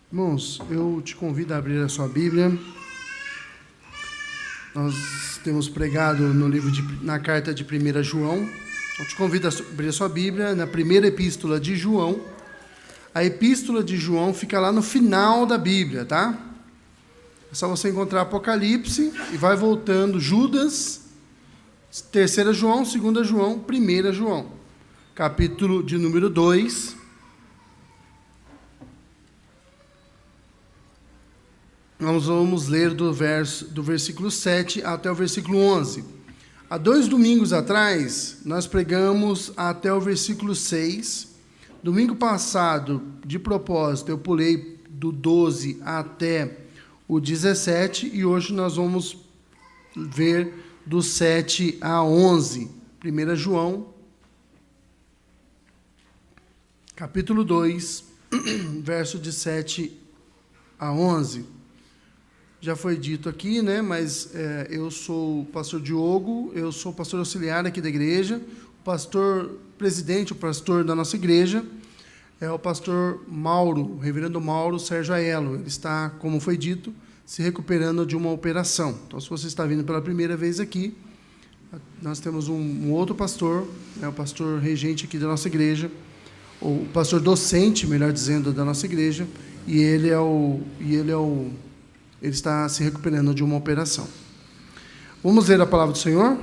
Irmãos, eu te convido a abrir a sua Bíblia. Nós temos pregado na carta de 1 João. Eu te convido a abrir a sua Bíblia na primeira epístola de João. A epístola de João fica lá no final da Bíblia, tá? É só você encontrar Apocalipse e vai voltando Judas, 3 João, 2 João, 1 João. Capítulo de número 2. Nós vamos ler do versículo 7 até o versículo 11. Há 2 domingos atrás, nós pregamos até o versículo 6. Domingo passado, de propósito, eu pulei do 12 até o 17, e hoje nós vamos ver do 7 a 11. 1 João, capítulo 2, verso de 7 a 11. Já foi dito aqui, né? Mas eu sou o pastor Diogo, eu sou pastor auxiliar aqui da igreja, o pastor presidente, o pastor da nossa igreja, é o pastor Mauro, o reverendo Mauro Sérgio Aiello. Ele está, como foi dito, se recuperando de uma operação. Então, se você está vindo pela primeira vez aqui, nós temos um outro pastor, o pastor regente aqui da nossa igreja, ou o pastor docente, melhor dizendo, da nossa igreja, e ele está se recuperando de uma operação. Vamos ler a palavra do Senhor?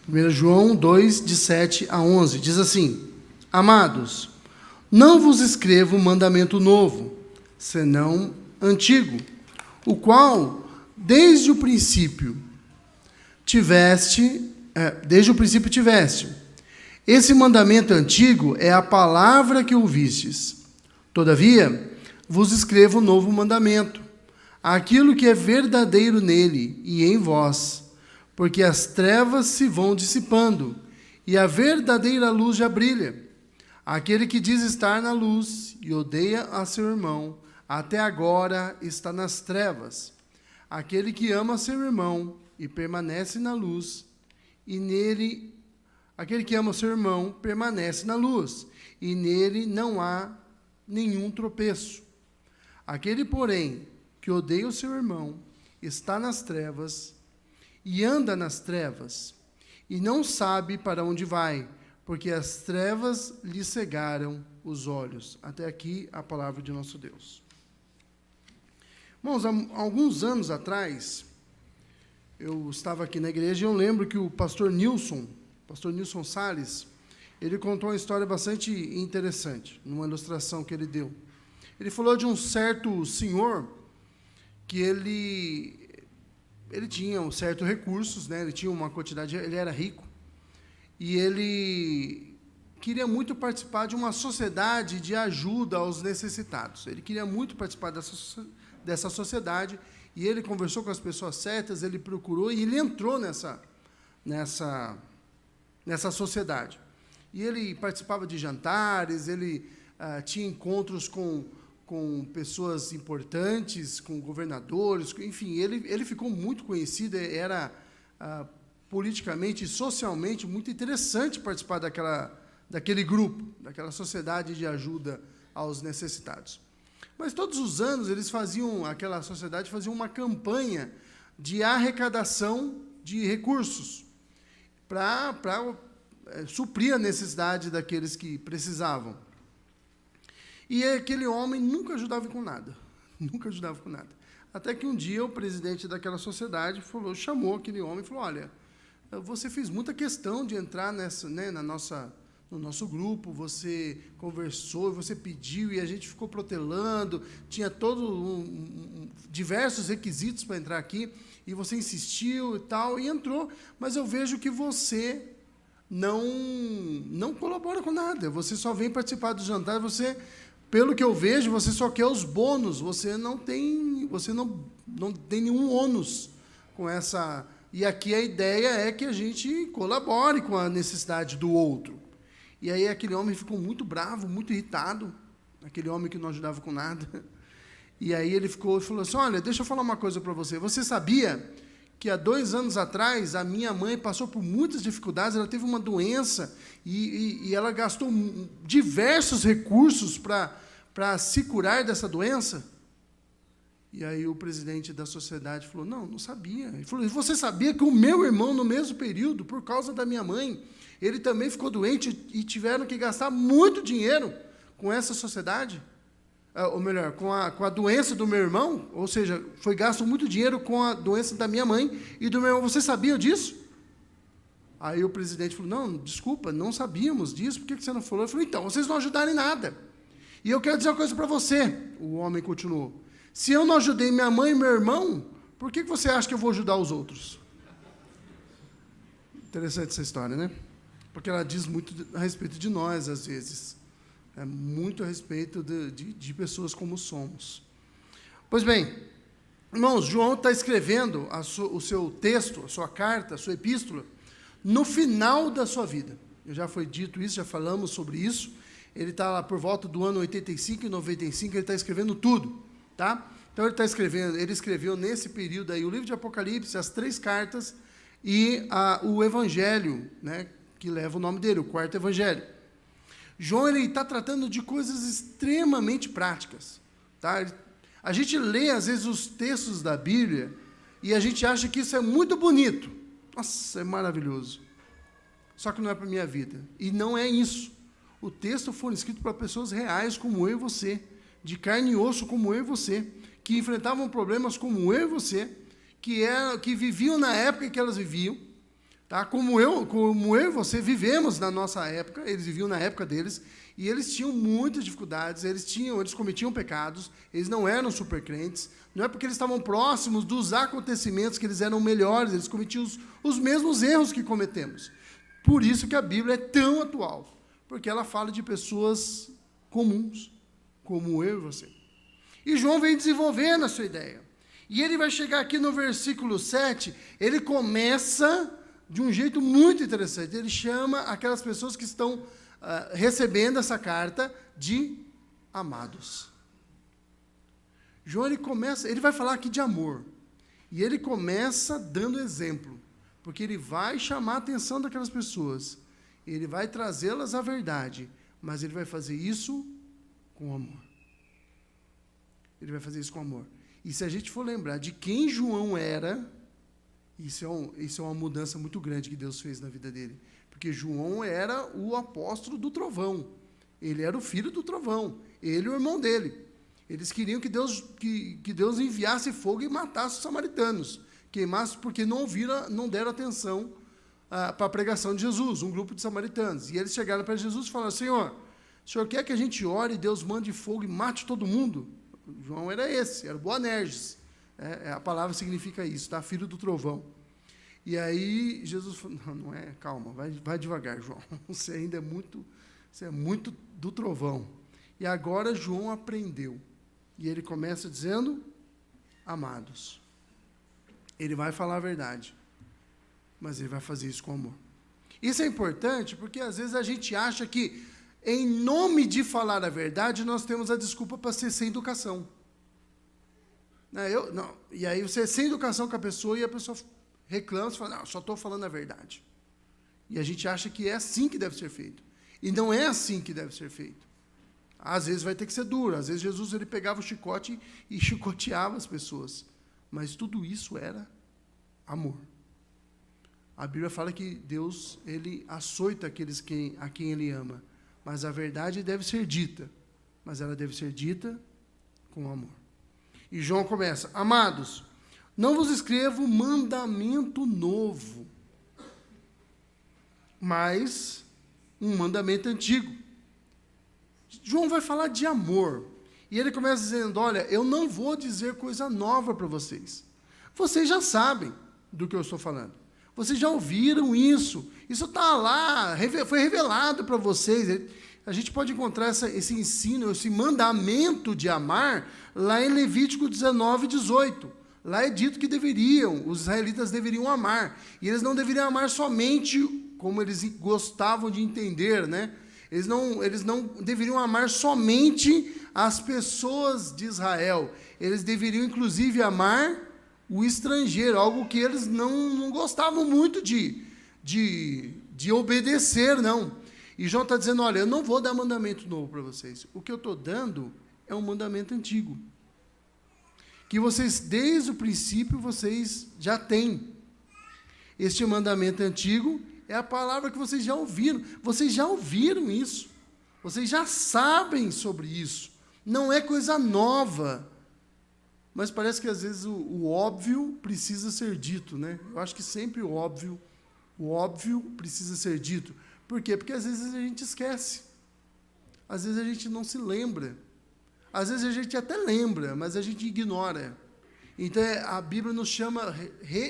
1 João 2, de 7 a 11, diz assim: Amados, não vos escrevo mandamento novo, senão antigo, o qual, desde o princípio tiveste. Esse mandamento antigo é a palavra que ouvistes. Todavia, vos escrevo um novo mandamento, aquilo que é verdadeiro nele e em vós, porque as trevas se vão dissipando, e a verdadeira luz já brilha. Aquele que diz estar na luz e odeia a seu irmão, até agora está nas trevas. Aquele que ama seu irmão e permanece na luz, aquele que ama seu irmão permanece na luz, e nele não há nenhum tropeço. Aquele, porém, que odeia o seu irmão, está nas trevas, e anda nas trevas, e não sabe para onde vai, porque as trevas lhe cegaram os olhos. Até aqui a palavra de nosso Deus. Irmãos, há alguns anos atrás, eu estava aqui na igreja e eu lembro que o pastor Nilson Salles, ele contou uma história bastante interessante, numa ilustração que ele deu. Ele falou de um certo senhor que ele tinha um certo recursos, né? Ele tinha uma quantidade, ele era rico, e ele queria muito participar de uma sociedade de ajuda aos necessitados. Ele queria muito participar dessa sociedade, e ele conversou com as pessoas certas, ele procurou, e ele entrou nessa sociedade. E ele participava de jantares, ele tinha encontros com pessoas importantes, com governadores, enfim, ele ficou muito conhecido, era politicamente e socialmente muito interessante participar daquele grupo, daquela sociedade de ajuda aos necessitados. Mas todos os anos aquela sociedade fazia uma campanha de arrecadação de recursos para suprir a necessidade daqueles que precisavam. E aquele homem nunca ajudava com nada. Até que um dia o presidente daquela sociedade chamou aquele homem e falou: olha, você fez muita questão de entrar no nosso grupo, você conversou, você pediu, e a gente ficou protelando, tinha diversos requisitos para entrar aqui, e você insistiu e tal, e entrou, mas eu vejo que você não colabora com nada, você só vem participar do jantar, pelo que eu vejo, você só quer os bônus, você não tem nenhum ônus com essa. E aqui a ideia é que a gente colabore com a necessidade do outro. E aí aquele homem ficou muito bravo, muito irritado, aquele homem que não ajudava com nada. E aí ele falou assim: olha, deixa eu falar uma coisa para você. Você sabia que há 2 anos atrás a minha mãe passou por muitas dificuldades, ela teve uma doença e ela gastou diversos recursos para para se curar dessa doença? E aí o presidente da sociedade falou, não sabia. Ele falou, e você sabia que o meu irmão, no mesmo período, por causa da minha mãe, ele também ficou doente e tiveram que gastar muito dinheiro com essa sociedade? Ou melhor, com a doença do meu irmão? Ou seja, foi gasto muito dinheiro com a doença da minha mãe e do meu irmão. Você sabia disso? Aí o presidente falou, não, desculpa, não sabíamos disso, por que você não falou? Ele falou, então, vocês não ajudaram em nada. E eu quero dizer uma coisa para você, o homem continuou, se eu não ajudei minha mãe e meu irmão, por que você acha que eu vou ajudar os outros? Interessante essa história, né? Porque ela diz muito a respeito de nós, às vezes. É muito a respeito de pessoas como somos. Pois bem, irmãos, João está escrevendo o seu texto, a sua carta, a sua epístola, no final da sua vida. Já foi dito isso, já falamos sobre isso. Ele está lá por volta do ano 85 e 95, ele está escrevendo tudo. Tá? Então ele escreveu nesse período aí o livro de Apocalipse, as 3 cartas e o Evangelho, né, que leva o nome dele, o 4º Evangelho. João está tratando de coisas extremamente práticas. Tá? A gente lê, às vezes, os textos da Bíblia e a gente acha que isso é muito bonito. Nossa, é maravilhoso. Só que não é para a minha vida. E não é isso. O texto foi escrito para pessoas reais como eu e você, de carne e osso como eu e você, que enfrentavam problemas como eu e você, que viviam na época em que elas viviam, tá? Como eu e você vivemos na nossa época, eles viviam na época deles, e eles tinham muitas dificuldades, eles cometiam pecados, eles não eram super crentes, não é porque eles estavam próximos dos acontecimentos que eles eram melhores, eles cometiam os mesmos erros que cometemos. Por isso que a Bíblia é tão atual, porque ela fala de pessoas comuns, como eu e você. E João vem desenvolvendo a sua ideia. E ele vai chegar aqui no versículo 7, ele começa de um jeito muito interessante. Ele chama aquelas pessoas que estão recebendo essa carta de amados. João, ele vai falar aqui de amor. E ele começa dando exemplo, porque ele vai chamar a atenção daquelas pessoas. Ele vai trazê-las à verdade, mas ele vai fazer isso com amor. Ele vai fazer isso com amor. E se a gente for lembrar de quem João era, isso é uma mudança muito grande que Deus fez na vida dele. Porque João era o apóstolo do trovão. Ele era o filho do trovão. Ele e o irmão dele. Eles queriam que Deus enviasse fogo e matasse os samaritanos. Queimasse porque não deram atenção para a pregação de Jesus, um grupo de samaritanos. E eles chegaram para Jesus e falaram, Senhor, o Senhor quer que a gente ore e Deus mande fogo e mate todo mundo? João era o Boanerges. A palavra significa isso, tá? Filho do trovão. E aí Jesus falou, não é, calma, vai devagar, João. Você ainda é muito do trovão. E agora João aprendeu. E ele começa dizendo, amados. Ele vai falar a verdade, mas ele vai fazer isso com amor. Isso é importante porque às vezes a gente acha que em nome de falar a verdade, nós temos a desculpa para ser sem educação. E aí você é sem educação com a pessoa e a pessoa reclama e fala, não, só estou falando a verdade. E a gente acha que é assim que deve ser feito. E não é assim que deve ser feito. Às vezes vai ter que ser duro. Às vezes Jesus ele pegava o chicote e chicoteava as pessoas. Mas tudo isso era amor. A Bíblia fala que Deus ele açoita aqueles a quem Ele ama. Mas a verdade deve ser dita. Mas ela deve ser dita com amor. E João começa, amados, não vos escrevo mandamento novo, mas um mandamento antigo. João vai falar de amor. E ele começa dizendo, olha, eu não vou dizer coisa nova para vocês. Vocês já sabem do que eu estou falando. Vocês já ouviram isso. Isso está lá, foi revelado para vocês. A gente pode encontrar esse ensino, esse mandamento de amar, lá em Levítico 19, 18. Lá é dito que os israelitas deveriam amar. E eles não deveriam amar somente como eles gostavam de entender, né? Eles não deveriam amar somente as pessoas de Israel. Eles deveriam, inclusive, amar o estrangeiro, algo que eles não gostavam muito de obedecer, não. E João está dizendo, olha, eu não vou dar mandamento novo para vocês. O que eu estou dando é um mandamento antigo. Que vocês, desde o princípio, vocês já têm. Este mandamento antigo é a palavra que vocês já ouviram. Vocês já ouviram isso. Vocês já sabem sobre isso. Não é coisa nova. Mas parece que às vezes o óbvio precisa ser dito, né? Eu acho que sempre o óbvio precisa ser dito. Por quê? Porque às vezes a gente esquece. Às vezes a gente não se lembra. Às vezes a gente até lembra, mas a gente ignora. Então a Bíblia nos chama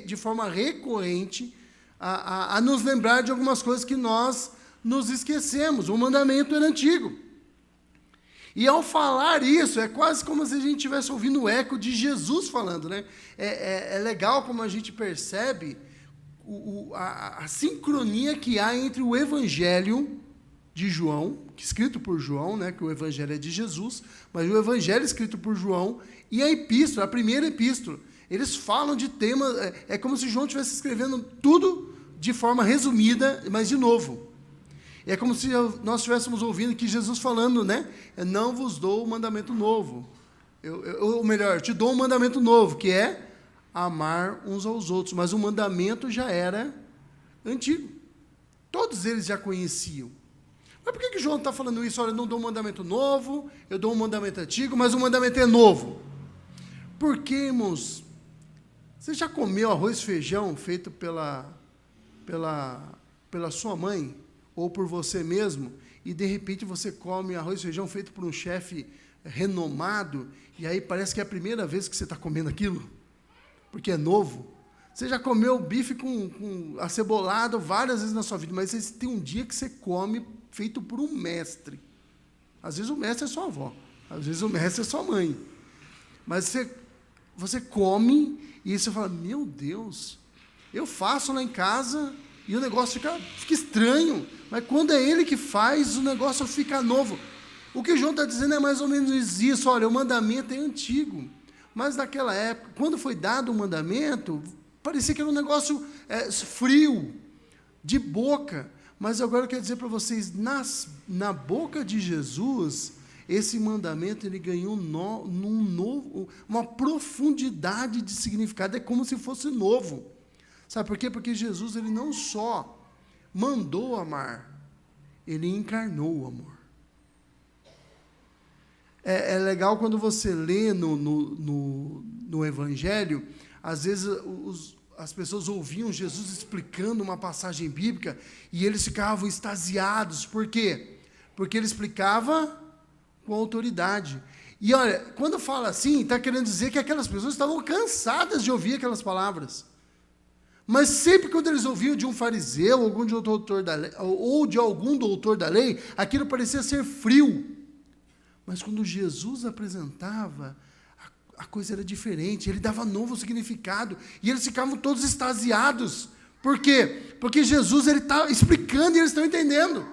de forma recorrente a nos lembrar de algumas coisas que nós nos esquecemos. O mandamento era antigo. E ao falar isso, é quase como se a gente estivesse ouvindo o eco de Jesus falando, né? É legal como a gente percebe a sincronia que há entre o Evangelho de João, escrito por João, né? Que o Evangelho é de Jesus, mas o Evangelho escrito por João e a epístola, a primeira epístola. Eles falam de temas, é como se João estivesse escrevendo tudo de forma resumida, mas de novo. É como se nós estivéssemos ouvindo que Jesus falando, né? Eu não vos dou um mandamento novo. Ou melhor, eu te dou um mandamento novo, que é amar uns aos outros. Mas o mandamento já era antigo. Todos eles já conheciam. Mas por que João está falando isso? Olha, eu não dou um mandamento novo, eu dou um mandamento antigo, mas o mandamento é novo. Porque, irmãos, você já comeu arroz e feijão feito pela sua mãe? Ou por você mesmo, e de repente você come arroz e feijão feito por um chefe renomado, e aí parece que é a primeira vez que você está comendo aquilo, porque é novo. Você já comeu bife com acebolado várias vezes na sua vida, mas tem um dia que você come feito por um mestre. Às vezes o mestre é sua avó, às vezes o mestre é sua mãe. Mas você come e você fala, meu Deus, eu faço lá em casa e o negócio fica estranho. Mas quando é ele que faz, o negócio fica novo. O que João está dizendo é mais ou menos isso. Olha, o mandamento é antigo. Mas naquela época, quando foi dado o mandamento, parecia que era um negócio frio, de boca. Mas agora eu quero dizer para vocês, na boca de Jesus, esse mandamento ele ganhou uma profundidade de significado. É como se fosse novo. Sabe por quê? Porque Jesus ele não só mandou amar, ele encarnou o amor. É legal quando você lê no Evangelho, às vezes as pessoas ouviam Jesus explicando uma passagem bíblica e eles ficavam extasiados. Por quê? Porque ele explicava com autoridade. E olha, quando fala assim, está querendo dizer que aquelas pessoas estavam cansadas de ouvir aquelas palavras. Mas sempre quando eles ouviam de um fariseu, ou de algum doutor da lei, aquilo parecia ser frio. Mas quando Jesus apresentava, a coisa era diferente, ele dava novo significado, e eles ficavam todos extasiados. Por quê? Porque Jesus está explicando e eles estão entendendo.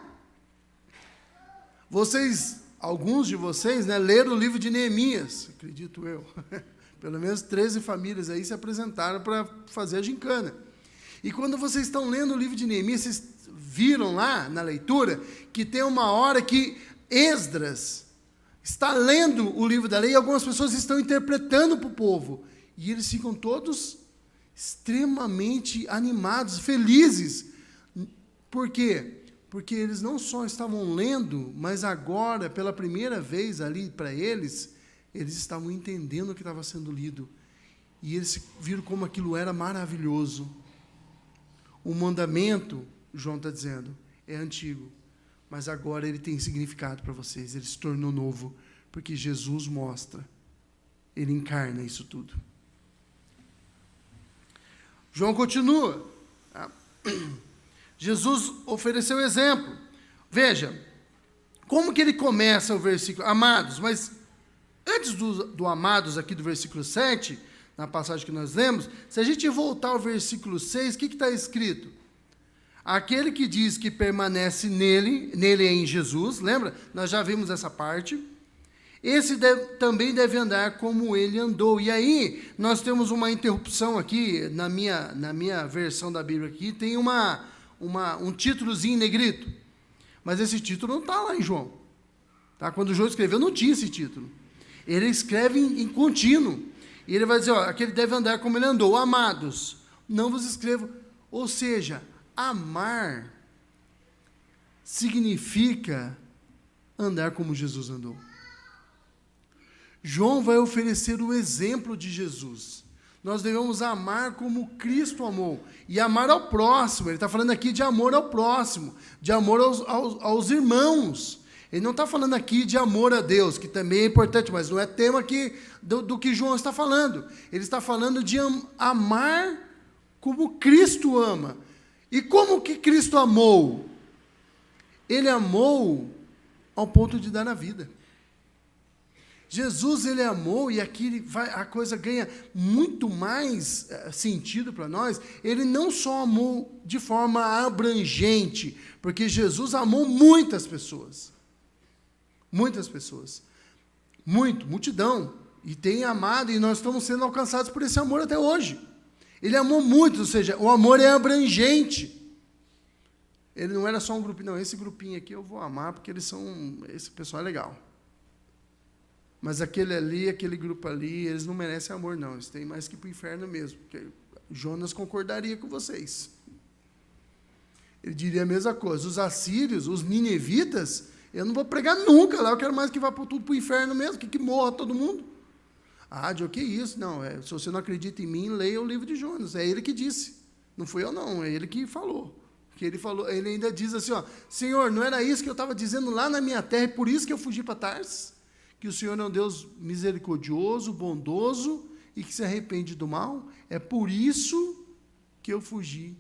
Alguns de vocês, né, leram o livro de Neemias, acredito eu. Pelo menos 13 famílias aí se apresentaram para fazer a gincana. E quando vocês estão lendo o livro de Neemias, vocês viram lá na leitura que tem uma hora que Esdras está lendo o livro da lei e algumas pessoas estão interpretando para o povo. E eles ficam todos extremamente animados, felizes. Por quê? Porque eles não só estavam lendo, mas agora, pela primeira vez ali para eles estavam entendendo o que estava sendo lido. E eles viram como aquilo era maravilhoso. O mandamento, João está dizendo, é antigo, mas agora ele tem significado para vocês, ele se tornou novo, porque Jesus mostra, ele encarna isso tudo. João continua. Jesus ofereceu exemplo. Veja, como que ele começa o versículo? Amados, mas antes do amados aqui do versículo 7, na passagem que nós lemos, se a gente voltar ao versículo 6, o que está escrito? Aquele que diz que permanece nele é em Jesus, lembra? Nós já vimos essa parte. Esse também deve andar como ele andou. E aí, nós temos uma interrupção aqui, na minha versão da Bíblia aqui, tem um títulozinho em negrito. Mas esse título não está lá em João. Tá? Quando João escreveu, não tinha esse título. Ele escreve em contínuo. E ele vai dizer, aquele deve andar como ele andou. Amados, não vos escrevo. Ou seja, amar significa andar como Jesus andou. João vai oferecer o exemplo de Jesus. Nós devemos amar como Cristo amou. E amar ao próximo. Ele está falando aqui de amor ao próximo. De amor aos irmãos. Ele não está falando aqui de amor a Deus, que também é importante, mas não é tema aqui do que João está falando. Ele está falando de amar como Cristo ama. E como que Cristo amou? Ele amou ao ponto de dar a vida. Jesus, ele amou, e aqui a coisa ganha muito mais sentido para nós. Ele não só amou de forma abrangente, porque Jesus amou muitas pessoas. Muitas pessoas. Multidão. E tem amado, e nós estamos sendo alcançados por esse amor até hoje. Ele amou muito, ou seja, o amor é abrangente. Ele não era só um grupinho, não, esse grupinho aqui eu vou amar, porque esse pessoal é legal. Mas aquele ali, aquele grupo ali, eles não merecem amor, não. Eles têm mais que ir para o inferno mesmo. Porque Jonas concordaria com vocês. Ele diria a mesma coisa. Os assírios, os ninevitas, eu não vou pregar nunca lá. Eu quero mais que vá tudo para o inferno mesmo, que morra todo mundo. O que é isso? Não, se você não acredita em mim, leia o livro de Jonas. É ele que disse. Não fui eu, não. É ele que falou. Porque ele ainda diz assim, Senhor, não era isso que eu estava dizendo lá na minha terra, e por isso que eu fugi para Tarsis? Que o Senhor é um Deus misericordioso, bondoso e que se arrepende do mal. É por isso que eu fugi.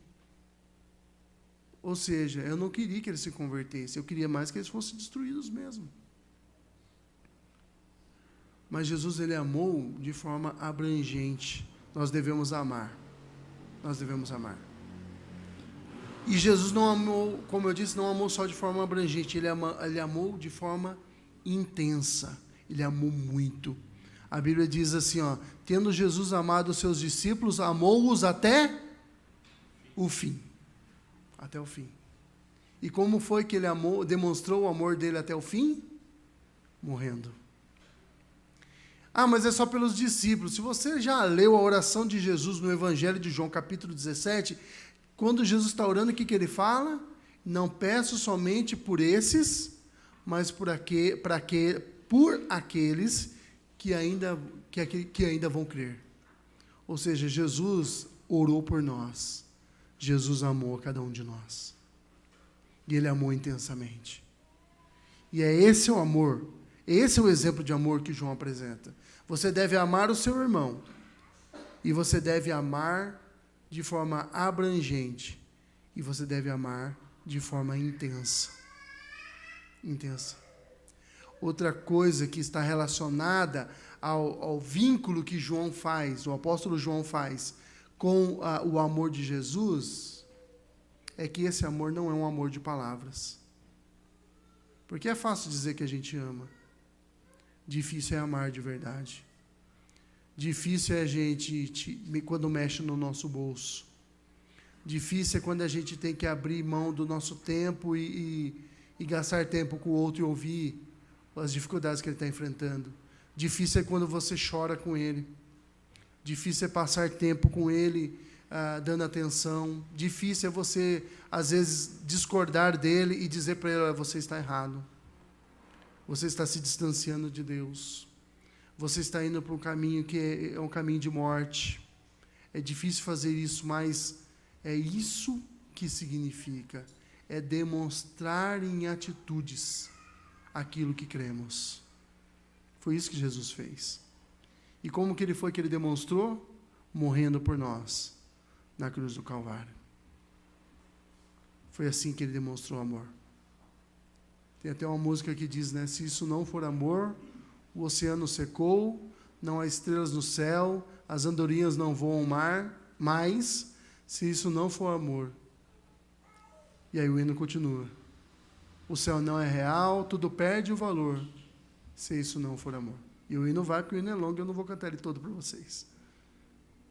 Ou seja, eu não queria que eles se convertessem, eu queria mais que eles fossem destruídos mesmo. Mas Jesus, ele amou de forma abrangente. Nós devemos amar. Nós devemos amar. E Jesus não amou, como eu disse, não amou só de forma abrangente, ele amou de forma intensa. Ele amou muito. A Bíblia diz assim, tendo Jesus amado os seus discípulos, amou-os até o fim. Até o fim. E como foi que ele demonstrou o amor dele até o fim? Morrendo. Mas é só pelos discípulos. Se você já leu a oração de Jesus no Evangelho de João, capítulo 17, quando Jesus está orando, o que ele fala? Não peço somente por esses, mas por aqueles que ainda vão crer. Ou seja, Jesus orou por nós. Jesus amou a cada um de nós. E ele amou intensamente. E é esse o amor, esse é o exemplo de amor que João apresenta. Você deve amar o seu irmão. E você deve amar de forma abrangente. E você deve amar de forma intensa. Intensa. Outra coisa que está relacionada ao vínculo que João faz, o apóstolo João faz, com o amor de Jesus, é que esse amor não é um amor de palavras. Porque é fácil dizer que a gente ama. Difícil é amar de verdade. Difícil é a gente, quando mexe no nosso bolso. Difícil é quando a gente tem que abrir mão do nosso tempo e gastar tempo com o outro e ouvir as dificuldades que ele está enfrentando. Difícil é quando você chora com ele. Difícil é passar tempo com ele, dando atenção. Difícil é você, às vezes, discordar dele e dizer para ele, você está errado. Você está se distanciando de Deus. Você está indo para um caminho que é um caminho de morte. É difícil fazer isso, mas é isso que significa. É demonstrar em atitudes aquilo que cremos. Foi isso que Jesus fez. E como que ele foi que ele demonstrou? Morrendo por nós, na cruz do Calvário. Foi assim que ele demonstrou amor. Tem até uma música que diz, se isso não for amor, o oceano secou, não há estrelas no céu, as andorinhas não voam mais, se isso não for amor. E aí o hino continua. O céu não é real, tudo perde o valor, se isso não for amor. E o hino vai, porque o hino é longo, eu não vou cantar ele todo para vocês.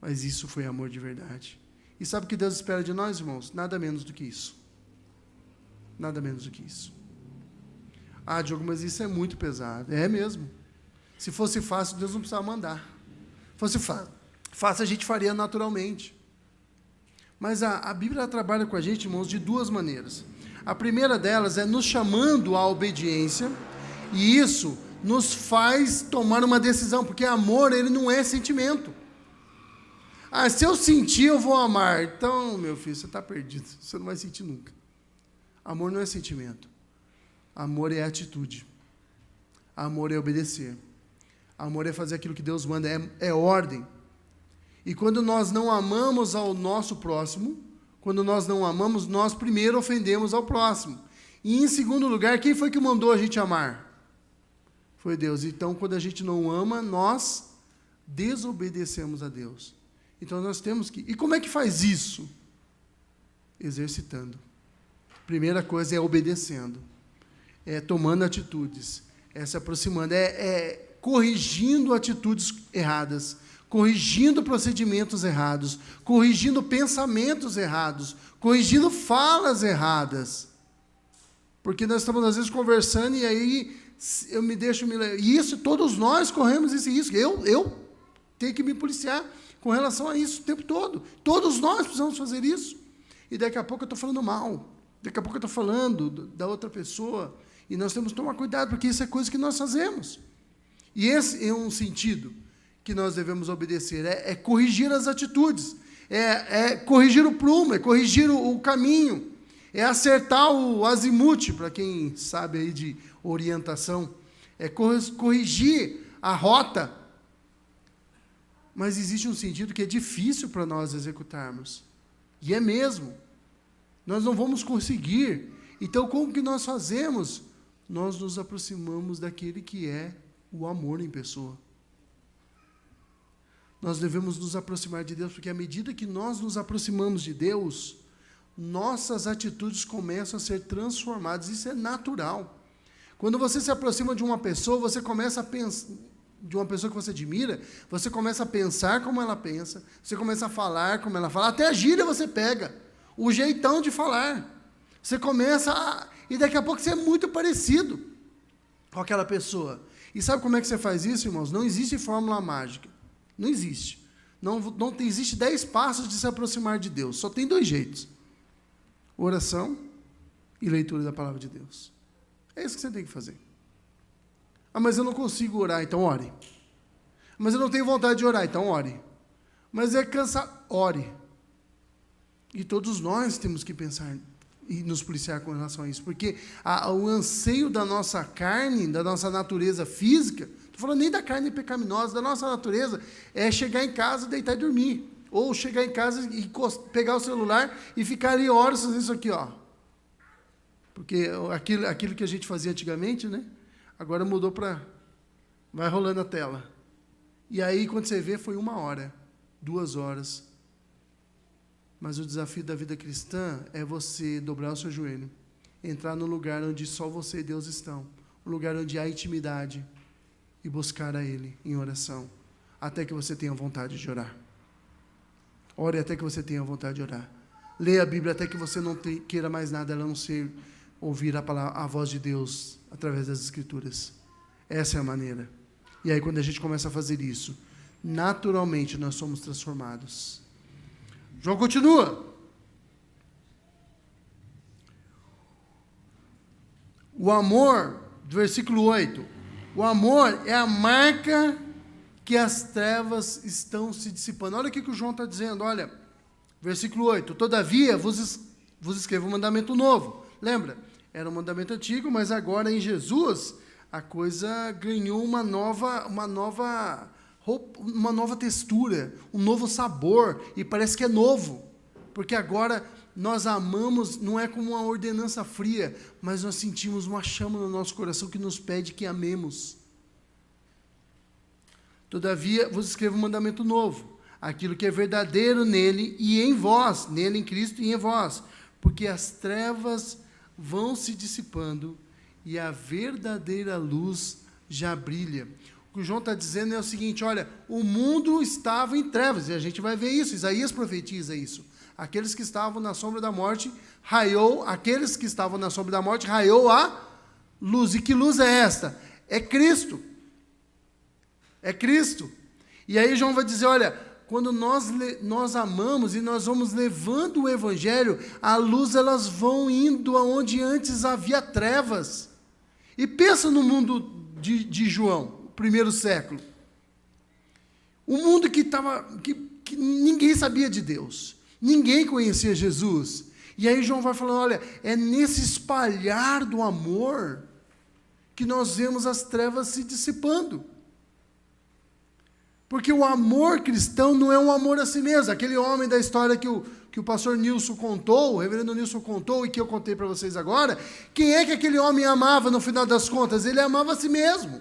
Mas isso foi amor de verdade. E sabe o que Deus espera de nós, irmãos? Nada menos do que isso. Nada menos do que isso. Diogo, mas isso é muito pesado. É mesmo. Se fosse fácil, Deus não precisava mandar. Se fosse fácil, a gente faria naturalmente. Mas a Bíblia ela trabalha com a gente, irmãos, de duas maneiras. A primeira delas é nos chamando à obediência, e isso nos faz tomar uma decisão, porque amor, ele não é sentimento. Se eu sentir, eu vou amar. Então, meu filho, você está perdido, você não vai sentir nunca. Amor não é sentimento. Amor é atitude. Amor é obedecer. Amor é fazer aquilo que Deus manda, é ordem. E quando nós não amamos ao nosso próximo, quando nós não amamos, nós primeiro ofendemos ao próximo. E em segundo lugar, quem foi que mandou a gente amar? Foi Deus. Então, quando a gente não ama, nós desobedecemos a Deus. Então, nós temos que... E como é que faz isso? Exercitando. Primeira coisa é obedecendo. É tomando atitudes. É se aproximando. É corrigindo atitudes erradas. Corrigindo procedimentos errados. Corrigindo pensamentos errados. Corrigindo falas erradas. Porque nós estamos, às vezes, conversando e aí eu me deixo... E isso, todos nós corremos esse risco. Eu tenho que me policiar com relação a isso o tempo todo. Todos nós precisamos fazer isso. E daqui a pouco eu estou falando mal. Daqui a pouco eu estou falando da outra pessoa. E nós temos que tomar cuidado, porque isso é coisa que nós fazemos. E esse é um sentido que nós devemos obedecer. É corrigir as atitudes. É corrigir o prumo, é corrigir o caminho. É acertar o azimute, para quem sabe aí de orientação. É corrigir a rota. Mas existe um sentido que é difícil para nós executarmos. E é mesmo. Nós não vamos conseguir. Então, como que nós fazemos? Nós nos aproximamos daquele que é o amor em pessoa. Nós devemos nos aproximar de Deus, porque à medida que nós nos aproximamos de Deus, nossas atitudes começam a ser transformadas. Isso é natural. Quando você se aproxima de uma pessoa, você começa a pensar... de uma pessoa que você admira, você começa a pensar como ela pensa, você começa a falar como ela fala, até a gíria você pega, o jeitão de falar. Você começa a... E daqui a pouco você é muito parecido com aquela pessoa. E sabe como é que você faz isso, irmãos? Não existe fórmula mágica. Não existe. Não existe 10 passos de se aproximar de Deus. Só tem 2 jeitos. Oração e leitura da palavra de Deus. É isso que você tem que fazer. Mas eu não consigo orar, então ore. Mas eu não tenho vontade de orar, então ore. Mas é cansar, ore. E todos nós temos que pensar e nos policiar com relação a isso, porque o anseio da nossa carne, da nossa natureza física, não estou falando nem da carne pecaminosa, da nossa natureza, é chegar em casa, deitar e dormir. Ou chegar em casa e pegar o celular e ficar ali horas fazendo isso aqui, ó. Porque aquilo que a gente fazia antigamente, né? Agora mudou para... Vai rolando a tela. E aí, quando você vê, foi 1 hora, 2 horas. Mas o desafio da vida cristã é você dobrar o seu joelho, entrar no lugar onde só você e Deus estão, um lugar onde há intimidade, e buscar a Ele em oração, até que você tenha vontade de orar. Ore até que você tenha vontade de orar. Leia a Bíblia até que você não queira mais nada, a não ser ouvir a voz de Deus através das Escrituras. Essa é a maneira. E aí, quando a gente começa a fazer isso, naturalmente nós somos transformados. João continua. O amor, do versículo 8. O amor é a marca que as trevas estão se dissipando. Olha o que o João está dizendo, olha. Versículo 8. Todavia vos escrevo um mandamento novo. Lembra? Era um mandamento antigo, mas agora em Jesus a coisa ganhou uma nova textura, um novo sabor, e parece que é novo, porque agora nós amamos, não é como uma ordenança fria, mas nós sentimos uma chama no nosso coração que nos pede que amemos. Todavia vos escrevo um mandamento novo, aquilo que é verdadeiro nele e em vós, nele em Cristo e em vós, porque as trevas vão se dissipando e a verdadeira luz já brilha. O que o João está dizendo é o seguinte, olha, o mundo estava em trevas, e a gente vai ver isso, Isaías profetiza isso. Aqueles que estavam na sombra da morte, raiou a luz. E que luz é esta? É Cristo. É Cristo. E aí João vai dizer, olha, quando nós amamos e nós vamos levando o Evangelho, a luz elas vão indo aonde antes havia trevas. E pensa no mundo de João, o primeiro século. Um mundo que ninguém sabia de Deus. Ninguém conhecia Jesus. E aí João vai falando, olha, é nesse espalhar do amor que nós vemos as trevas se dissipando. Porque o amor cristão não é um amor a si mesmo. Aquele homem da história que o pastor Nilson contou, o reverendo Nilson contou e que eu contei para vocês agora, quem é que aquele homem amava no final das contas? Ele amava a si mesmo.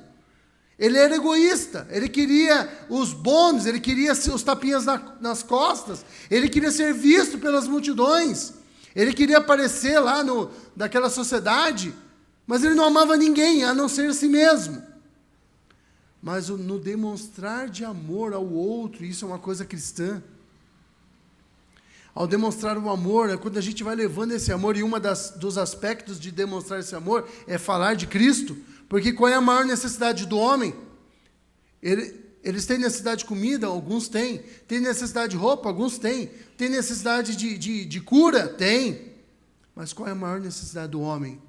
Ele era egoísta, ele queria os bônus, ele queria os tapinhas nas costas, ele queria ser visto pelas multidões, ele queria aparecer lá daquela sociedade, mas ele não amava ninguém, a não ser a si mesmo. Mas no demonstrar de amor ao outro, isso é uma coisa cristã. Ao demonstrar o amor, quando a gente vai levando esse amor, e dos aspectos de demonstrar esse amor é falar de Cristo, porque qual é a maior necessidade do homem? Eles têm necessidade de comida? Alguns têm. Têm necessidade de roupa? Alguns têm. Têm necessidade de cura? Tem. Mas qual é a maior necessidade do homem?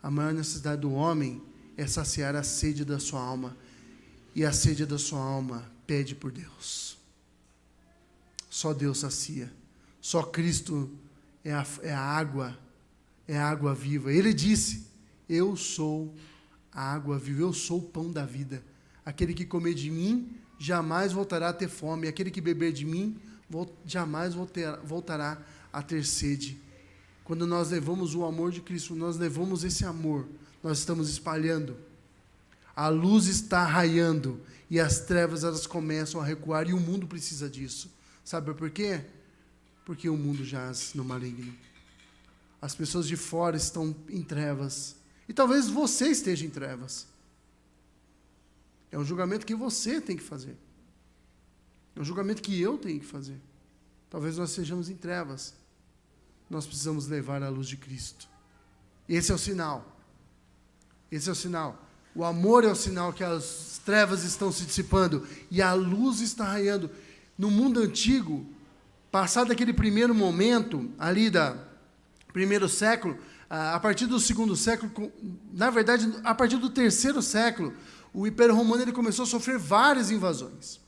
A maior necessidade do homem é saciar a sede da sua alma. E a sede da sua alma pede por Deus. Só Deus sacia. Só Cristo é a água viva. Ele disse, eu sou a água viva, eu sou o pão da vida. Aquele que comer de mim, jamais voltará a ter fome. Aquele que beber de mim, jamais voltará a ter sede. Quando nós levamos o amor de Cristo, nós levamos esse amor, nós estamos espalhando. A luz está raiando e as trevas elas começam a recuar e o mundo precisa disso. Sabe por quê? Porque o mundo jaz no maligno. As pessoas de fora estão em trevas. E talvez você esteja em trevas. É um julgamento que você tem que fazer. É um julgamento que eu tenho que fazer. Talvez nós estejamos em trevas. Nós precisamos levar a luz de Cristo. Esse é o sinal. Esse é o sinal. O amor é o sinal que as trevas estão se dissipando e a luz está raiando. No mundo antigo, passado aquele primeiro momento, ali do primeiro século, a partir do segundo século, na verdade, a partir do terceiro século, o Império Romano ele começou a sofrer várias invasões.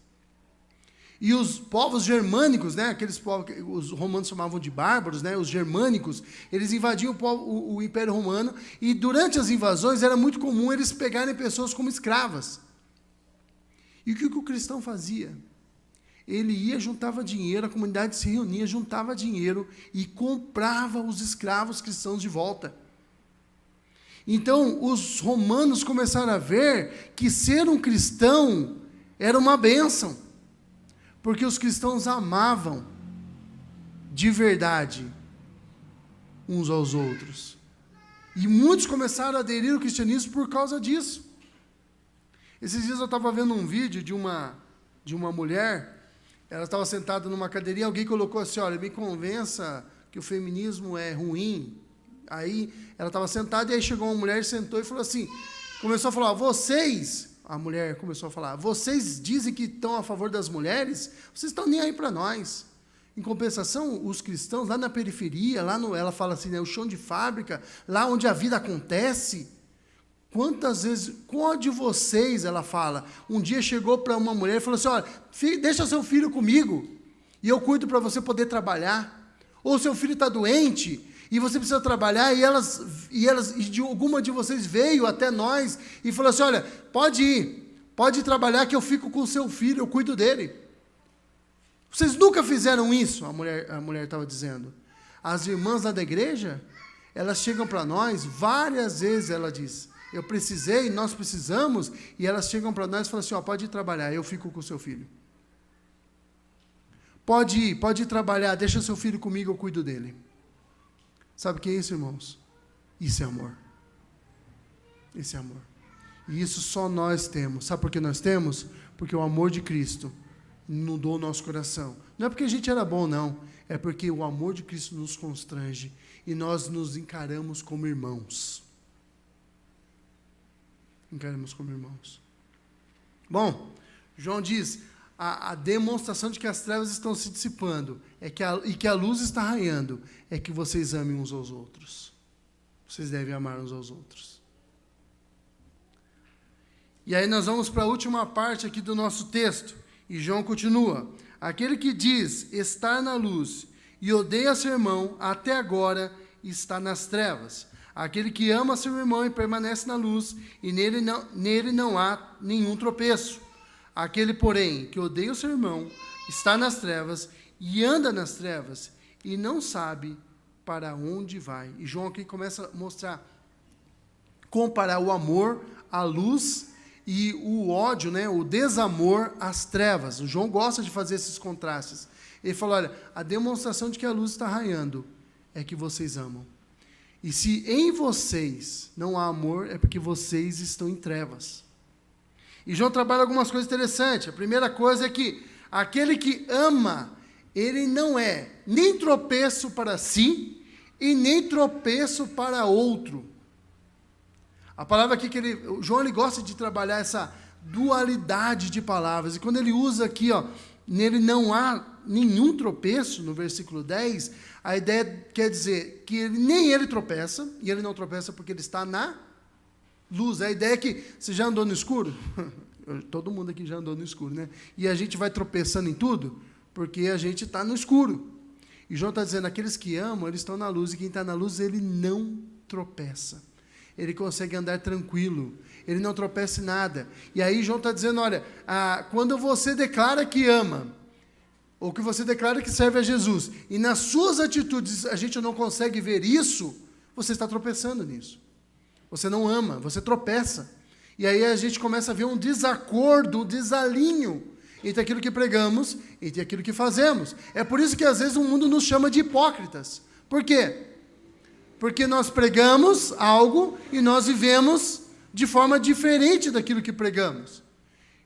E os povos germânicos, né, aqueles povos que os romanos chamavam de bárbaros, né, os germânicos, eles invadiam o Império Romano e durante as invasões era muito comum eles pegarem pessoas como escravas. E o que o cristão fazia? Ele ia, juntava dinheiro, a comunidade se reunia, juntava dinheiro e comprava os escravos cristãos de volta. Então, os romanos começaram a ver que ser um cristão era uma bênção. Porque os cristãos amavam de verdade uns aos outros. E muitos começaram a aderir ao cristianismo por causa disso. Esses dias eu estava vendo um vídeo de uma mulher, ela estava sentada numa cadeirinha, alguém colocou assim, olha, me convença que o feminismo é ruim. Aí ela estava sentada e aí chegou uma mulher, sentou e falou assim, começou a falar, a mulher começou a falar, vocês dizem que estão a favor das mulheres, vocês estão nem aí para nós. Em compensação, os cristãos lá na periferia, ela fala assim, né, o chão de fábrica, lá onde a vida acontece, quantas vezes, qual de vocês, ela fala, um dia chegou para uma mulher e falou assim, olha, deixa seu filho comigo, e eu cuido para você poder trabalhar, ou seu filho está doente, e você precisa trabalhar, e alguma de vocês veio até nós e falou assim, olha, pode ir, pode trabalhar que eu fico com o seu filho, eu cuido dele. Vocês nunca fizeram isso, a mulher estava dizendo. As irmãs lá da igreja, elas chegam para nós, várias vezes ela diz, eu precisei, nós precisamos, e elas chegam para nós e falam assim, ó, pode ir trabalhar, eu fico com o seu filho. Pode ir trabalhar, deixa seu filho comigo, eu cuido dele. Sabe o que é isso, irmãos? Isso é amor. Esse é amor. E isso só nós temos. Sabe por que nós temos? Porque o amor de Cristo inundou o nosso coração. Não é porque a gente era bom, não. É porque o amor de Cristo nos constrange e nós nos encaramos como irmãos. Encaramos como irmãos. Bom, João diz, a demonstração de que as trevas estão se dissipando e que a luz está raiando é que vocês amem uns aos outros. Vocês devem amar uns aos outros. E aí nós vamos para a última parte aqui do nosso texto. E João continua. Aquele que diz estar na luz e odeia seu irmão, até agora está nas trevas. Aquele que ama seu irmão e permanece na luz, e nele não há nenhum tropeço. Aquele, porém, que odeia o seu irmão, está nas trevas e anda nas trevas, e não sabe para onde vai. E João aqui começa a mostrar, comparar o amor à luz e o ódio, né, o desamor às trevas. O João gosta de fazer esses contrastes. Ele fala, olha, a demonstração de que a luz está raiando é que vocês amam. E se em vocês não há amor, é porque vocês estão em trevas. E João trabalha algumas coisas interessantes. A primeira coisa é que aquele que ama, ele não é nem tropeço para si e nem tropeço para outro. A palavra aqui o João ele gosta de trabalhar essa dualidade de palavras. E quando ele usa aqui, nele não há nenhum tropeço, no versículo 10, a ideia quer dizer que nem ele tropeça, e ele não tropeça porque ele está na luz. A ideia é que você já andou no escuro? Todo mundo aqui já andou no escuro, né? E a gente vai tropeçando em tudo porque a gente está no escuro. E João está dizendo, aqueles que amam, eles estão na luz, e quem está na luz, ele não tropeça. Ele consegue andar tranquilo, ele não tropeça em nada. E aí João está dizendo, olha, quando você declara que ama, ou que você declara que serve a Jesus, e nas suas atitudes a gente não consegue ver isso, você está tropeçando nisso. Você não ama, você tropeça. E aí a gente começa a ver um desacordo, um desalinho entre aquilo que pregamos e entre aquilo que fazemos. É por isso que às vezes o mundo nos chama de hipócritas. Por quê? Porque nós pregamos algo e nós vivemos de forma diferente daquilo que pregamos.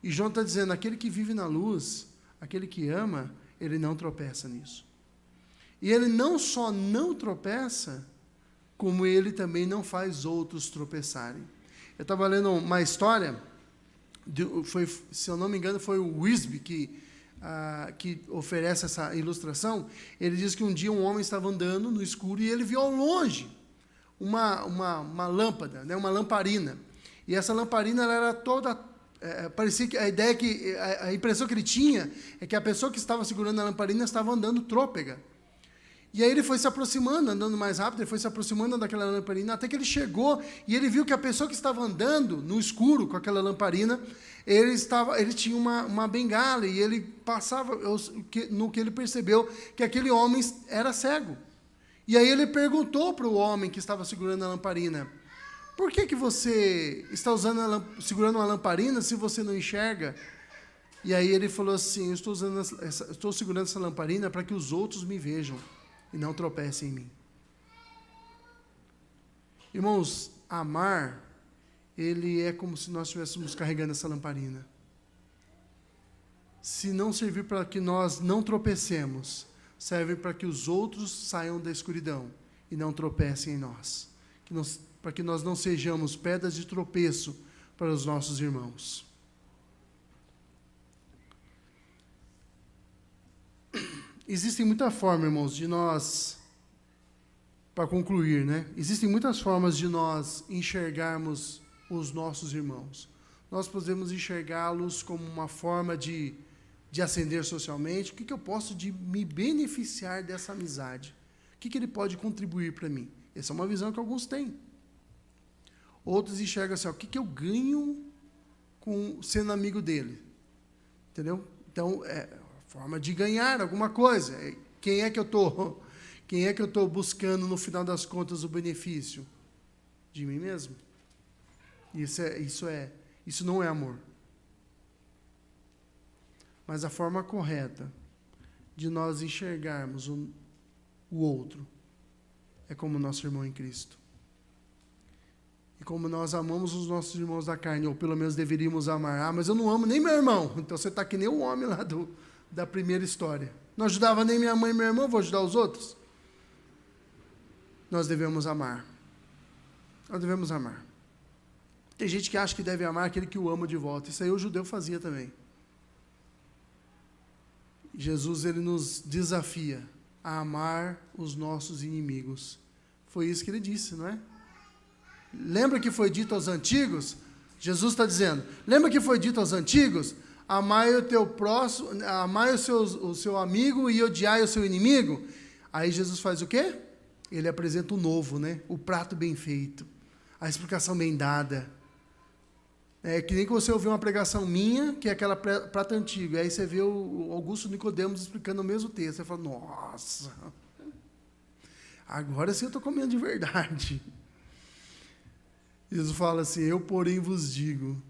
E João está dizendo, aquele que vive na luz, aquele que ama, ele não tropeça nisso. E ele não só não tropeça, como ele também não faz outros tropeçarem. Eu estava lendo uma história, se eu não me engano, foi o Wisby que oferece essa ilustração. Ele diz que um dia um homem estava andando no escuro e ele viu ao longe uma lâmpada, né, uma lamparina. E essa lamparina ela era toda... parecia que a impressão que ele tinha é que a pessoa que estava segurando a lamparina estava andando trôpega. E aí ele foi se aproximando, andando mais rápido, ele foi se aproximando daquela lamparina, até que ele chegou e ele viu que a pessoa que estava andando no escuro com aquela lamparina, ele tinha uma bengala, e ele passava, no que ele percebeu, que aquele homem era cego. E aí ele perguntou para o homem que estava segurando a lamparina, por que você está segurando uma lamparina se você não enxerga? E aí ele falou assim, eu estou segurando essa lamparina para que os outros me vejam e não tropecem em mim. Irmãos, amar, ele é como se nós estivéssemos carregando essa lamparina. Se não servir para que nós não tropecemos, serve para que os outros saiam da escuridão e não tropecem em nós. Para que nós não sejamos pedras de tropeço para os nossos irmãos. Existem muitas formas, irmãos, de nós, para concluir, né? Existem muitas formas de nós enxergarmos os nossos irmãos. Nós podemos enxergá-los como uma forma de ascender socialmente. O que eu posso de me beneficiar dessa amizade? O que ele pode contribuir para mim? Essa é uma visão que alguns têm. Outros enxergam assim, o que eu ganho com sendo amigo dele? Entendeu? Então, forma de ganhar alguma coisa. Quem é que eu estou buscando no final das contas o benefício? De mim mesmo. Isso não é amor. Mas a forma correta de nós enxergarmos o outro é como nosso irmão em Cristo. E como nós amamos os nossos irmãos da carne, ou pelo menos deveríamos amar. Mas eu não amo nem meu irmão. Então você está que nem o homem lá da primeira história. Não ajudava nem minha mãe e meu irmão, vou ajudar os outros? Nós devemos amar. Nós devemos amar. Tem gente que acha que deve amar aquele que o ama de volta. Isso aí o judeu fazia também. Jesus, ele nos desafia a amar os nossos inimigos. Foi isso que ele disse, não é? Lembra que foi dito aos antigos? Jesus está dizendo, lembra que foi dito aos antigos? Amai o teu próximo, amai o seu amigo e odiai o seu inimigo. Aí Jesus faz o quê? Ele apresenta o novo, né? O prato bem feito, a explicação bem dada. É que nem que você ouvir uma pregação minha, que é aquela prato antigo, e aí você vê o Augusto Nicodemos explicando o mesmo texto, você fala, nossa, agora sim eu estou comendo de verdade. Jesus fala assim, eu porém vos digo,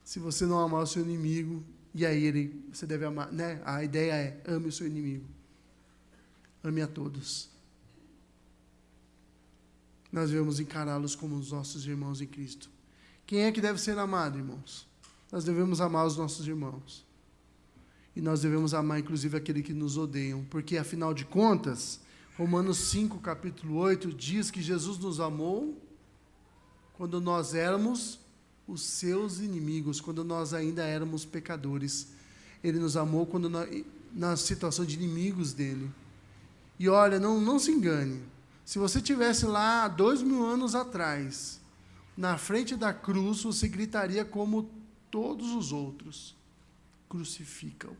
se você não amar o seu inimigo, e aí você deve amar, né? A ideia é, ame o seu inimigo. Ame a todos. Nós devemos encará-los como os nossos irmãos em Cristo. Quem é que deve ser amado, irmãos? Nós devemos amar os nossos irmãos. E nós devemos amar, inclusive, aquele que nos odeiam. Porque, afinal de contas, Romanos 5, capítulo 8, diz que Jesus nos amou quando nós éramos os seus inimigos, quando nós ainda éramos pecadores. Ele nos amou quando na situação de inimigos dele. E olha, não se engane. Se você estivesse lá 2000 anos atrás, na frente da cruz, você gritaria como todos os outros: crucificam.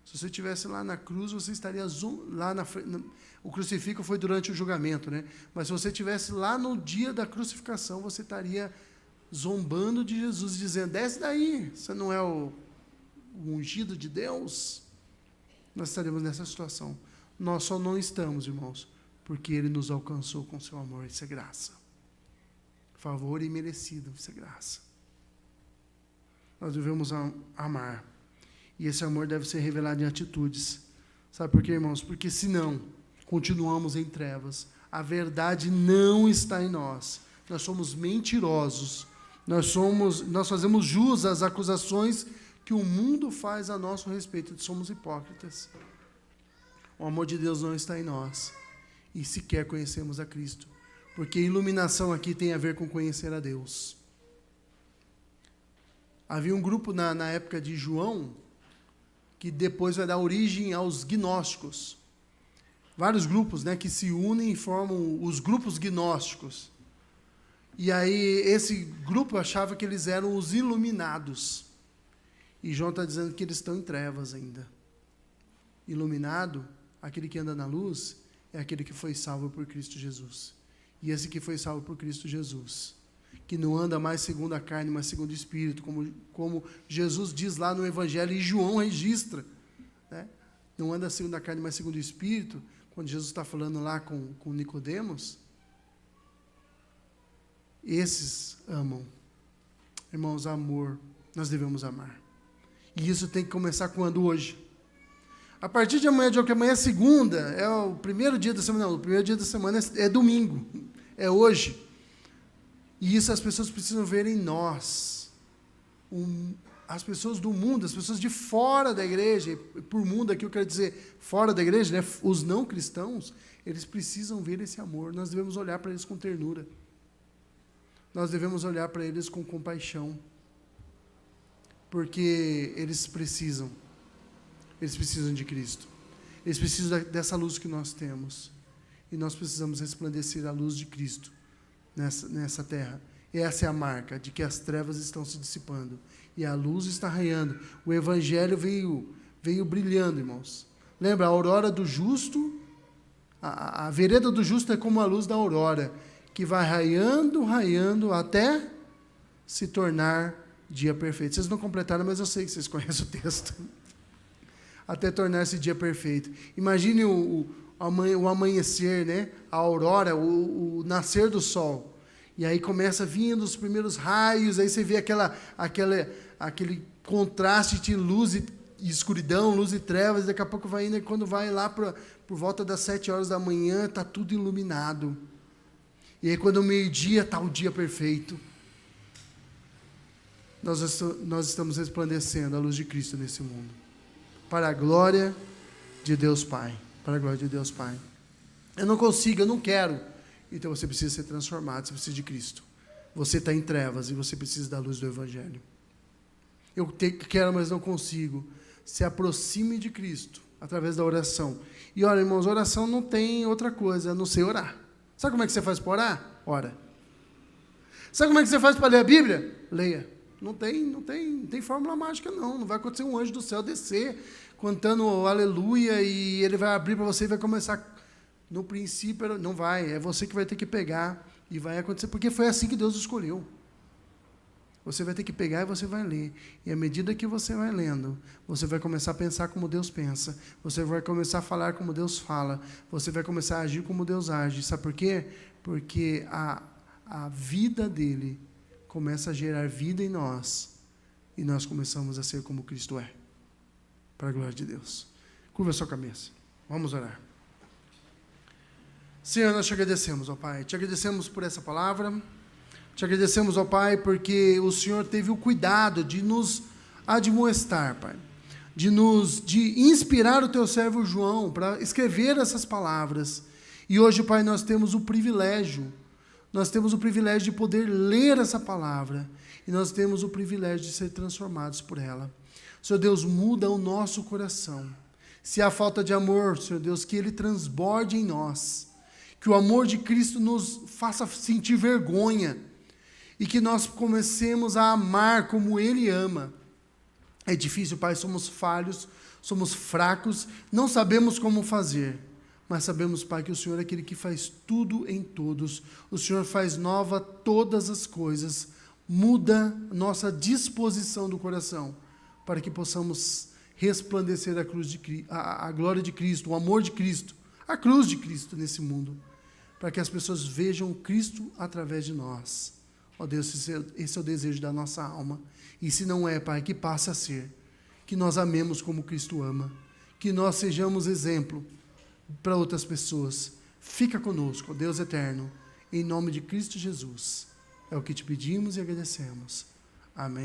Se você estivesse lá na cruz, você estaria lá na frente. O crucifixo foi durante o julgamento, né? Mas se você estivesse lá no dia da crucificação, você estaria zombando de Jesus, dizendo: desce daí, você não é o ungido de Deus? Nós estaremos nessa situação. Nós só não estamos, irmãos, porque Ele nos alcançou com seu amor. Isso é graça. Favor imerecido, isso é graça. Nós devemos amar. E esse amor deve ser revelado em atitudes. Sabe por quê, irmãos? Porque senão, continuamos em trevas. A verdade não está em nós. Nós somos mentirosos. Nós fazemos jus às acusações que o mundo faz a nosso respeito. Somos hipócritas. O amor de Deus não está em nós. E sequer conhecemos a Cristo. Porque iluminação aqui tem a ver com conhecer a Deus. Havia um grupo na época de João, que depois vai dar origem aos gnósticos. Vários grupos, né, que se unem e formam os grupos gnósticos. E aí esse grupo achava que eles eram os iluminados. E João está dizendo que eles estão em trevas ainda. Iluminado, aquele que anda na luz, é aquele que foi salvo por Cristo Jesus. E esse que foi salvo por Cristo Jesus, que não anda mais segundo a carne, mas segundo o Espírito, como Jesus diz lá no Evangelho, e João registra, né? Não anda segundo a carne, mas segundo o Espírito, quando Jesus está falando lá com Nicodemos. Esses amam. Irmãos, amor, nós devemos amar. E isso tem que começar quando? Hoje. A partir de amanhã, que amanhã é segunda, é o primeiro dia da semana, não, o primeiro dia da semana é domingo, é hoje. E isso as pessoas precisam ver em nós. As pessoas do mundo, as pessoas de fora da igreja, e por mundo aqui eu quero dizer fora da igreja, né, os não cristãos, eles precisam ver esse amor. Nós devemos olhar para eles com ternura. Nós devemos olhar para eles com compaixão. Porque eles precisam de Cristo. Eles precisam dessa luz que nós temos. E nós precisamos resplandecer a luz de Cristo nessa terra. Essa é a marca de que as trevas estão se dissipando. E a luz está raiando. O Evangelho veio brilhando, irmãos. Lembra, a aurora do justo, a vereda do justo é como a luz da aurora, que vai raiando, até se tornar dia perfeito. Vocês não completaram, mas eu sei que vocês conhecem o texto. Até tornar esse dia perfeito. Imagine o amanhecer, né? A aurora, o nascer do sol. E aí começa vindo os primeiros raios, aí você vê aquele contraste de luz e escuridão, luz e trevas, daqui a pouco vai indo, e quando vai lá por volta das 7 horas da manhã, está tudo iluminado. E aí quando é o meio-dia, está o dia perfeito. Nós estamos resplandecendo a luz de Cristo nesse mundo. Para a glória de Deus Pai. Para a glória de Deus Pai. Eu não consigo, eu não quero. Então você precisa ser transformado, você precisa de Cristo. Você está em trevas e você precisa da luz do Evangelho. Quero, mas não consigo. Se aproxime de Cristo através da oração. E olha, irmãos, oração não tem outra coisa a não ser orar. Sabe como é que você faz para orar? Ora. Sabe como é que você faz para ler a Bíblia? Leia. Não tem fórmula mágica, não. Não vai acontecer um anjo do céu descer, cantando aleluia, e ele vai abrir para você e vai começar. No princípio, não vai. É você que vai ter que pegar e vai acontecer, porque foi assim que Deus escolheu. Você vai ter que pegar e você vai ler. E à medida que você vai lendo, você vai começar a pensar como Deus pensa. Você vai começar a falar como Deus fala. Você vai começar a agir como Deus age. Sabe por quê? Porque a vida dele começa a gerar vida em nós. E nós começamos a ser como Cristo é. Para a glória de Deus. Curva a sua cabeça. Vamos orar. Senhor, nós te agradecemos, ó Pai. Te agradecemos por essa palavra. Te agradecemos, ó Pai, porque o Senhor teve o cuidado de nos admoestar, Pai. De inspirar o teu servo João para escrever essas palavras. E hoje, Pai, nós temos o privilégio de poder ler essa palavra. E nós temos o privilégio de ser transformados por ela. Senhor Deus, muda o nosso coração. Se há falta de amor, Senhor Deus, que ele transborde em nós. Que o amor de Cristo nos faça sentir vergonha. E que nós comecemos a amar como Ele ama. É difícil, Pai, somos falhos, somos fracos, não sabemos como fazer. Mas sabemos, Pai, que o Senhor é aquele que faz tudo em todos. O Senhor faz nova todas as coisas. Muda nossa disposição do coração, para que possamos resplandecer a glória de Cristo, o amor de Cristo, a cruz de Cristo nesse mundo. Para que as pessoas vejam Cristo através de nós. Ó Deus, esse é o desejo da nossa alma. E se não é, Pai, que passe a ser. Que nós amemos como Cristo ama. Que nós sejamos exemplo para outras pessoas. Fica conosco, ó Deus eterno. Em nome de Cristo Jesus. É o que te pedimos e agradecemos. Amém.